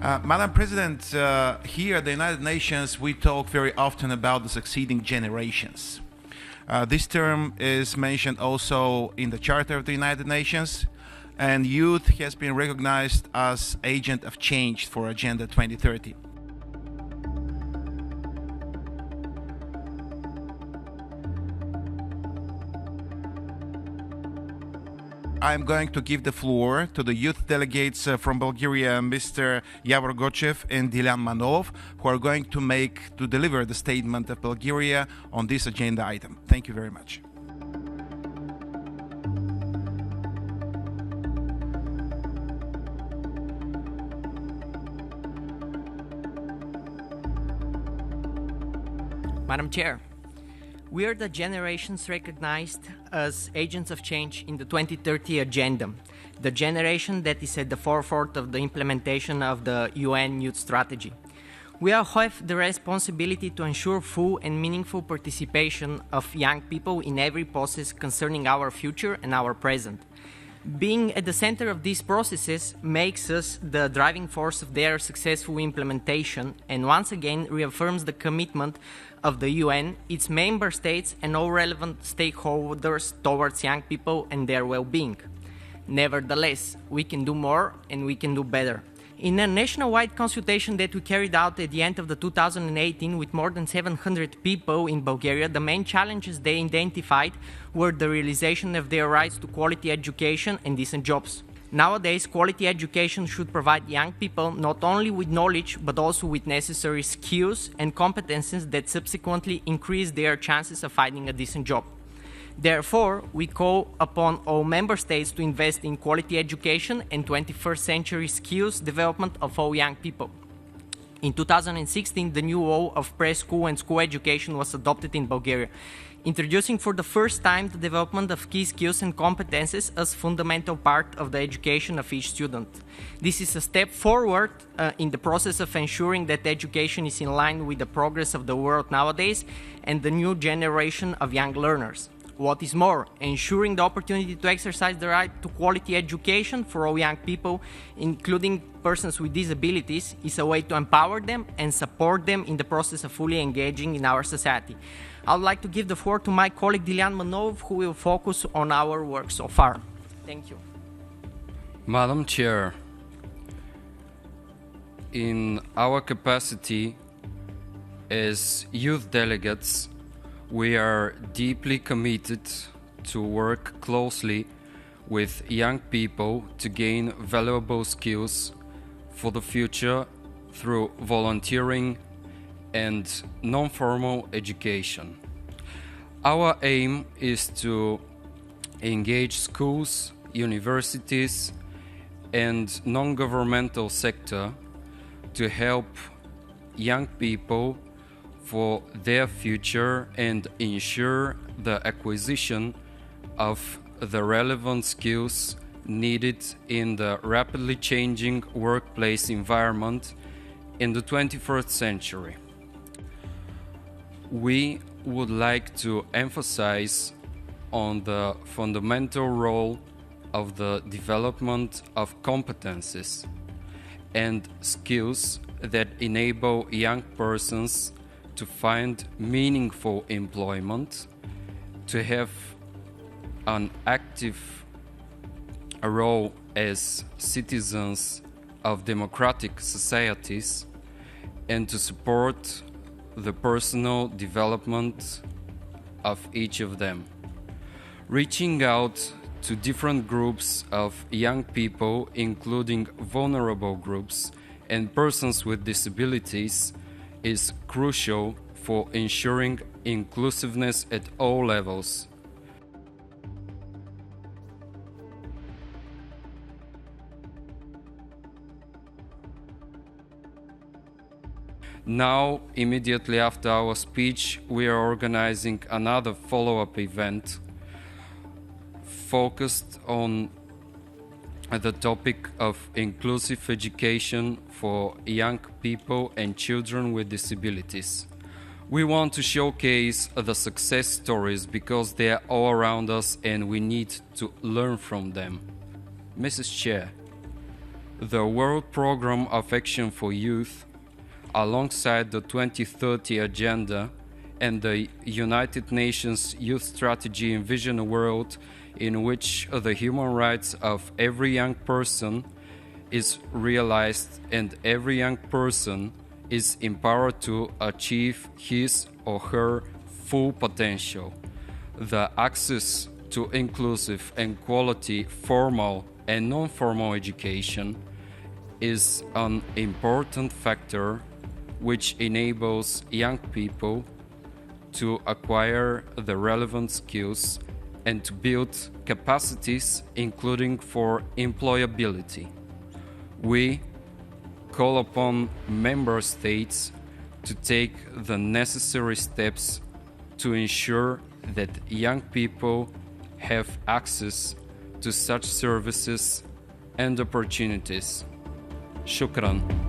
Madam President, here at the United Nations, we talk very often about the succeeding generations. This term is mentioned also in the Charter of the United Nations, and youth has been recognized as agent of change for Agenda 2030. I'm going to give the floor to the youth delegates from Bulgaria, Mr. Yavor Gochev and Diliyan Manolov, who are going to deliver the statement of Bulgaria on this agenda item. Thank you very much. Madam Chair, we are the generations recognized as agents of change in the 2030 agenda, the generation that is at the forefront of the implementation of the UN Youth Strategy. We all have the responsibility to ensure full and meaningful participation of young people in every process concerning our future and our present. Being at the center of these processes makes us the driving force of their successful implementation and once again reaffirms the commitment of the UN, its member states and all relevant stakeholders towards young people and their well-being. Nevertheless, we can do more and we can do better. In a nationwide consultation that we carried out at the end of the 2018 with more than 700 people in Bulgaria, the main challenges they identified were the realization of their rights to quality education and decent jobs. Nowadays, quality education should provide young people not only with knowledge but also with necessary skills and competences that subsequently increase their chances of finding a decent job. Therefore, we call upon all member states to invest in quality education and 21st century skills development of all young people. In 2016, the new law of preschool and school education was adopted in Bulgaria, introducing for the first time the development of key skills and competences as fundamental part of the education of each student. This is a step forward in the process of ensuring that education is in line with the progress of the world nowadays and the new generation of young learners. What is more, ensuring the opportunity to exercise the right to quality education for all young people, including persons with disabilities, is a way to empower them and support them in the process of fully engaging in our society. I would like to give the floor to my colleague Diliyan Manolov, who will focus on our work so far. Thank you. Madam Chair, in our capacity as youth delegates, we are deeply committed to work closely with young people to gain valuable skills for the future through volunteering and non-formal education. Our aim is to engage schools, universities, and non-governmental sector to help young people for their future and ensure the acquisition of the relevant skills needed in the rapidly changing workplace environment in the 21st century. We would like to emphasize on the fundamental role of the development of competences and skills that enable young persons to find meaningful employment, to have an active role as citizens of democratic societies, and to support the personal development of each of them. Reaching out to different groups of young people, including vulnerable groups and persons with disabilities, is crucial for ensuring inclusiveness at all levels. Now, immediately after our speech, we are organizing another follow-up event focused on the topic of inclusive education for young people and children with disabilities. We want to showcase the success stories because they are all around us and we need to learn from them. Mrs. Chair. The World Programme of Action for Youth, alongside the 2030 Agenda and the United Nations Youth Strategy, envision a world in which the human rights of every young person is realized and every young person is empowered to achieve his or her full potential. The access to inclusive and quality formal and non-formal education is an important factor which enables young people to acquire the relevant skills and to build capacities, including for employability. We call upon member states to take the necessary steps to ensure that young people have access to such services and opportunities. Shukran.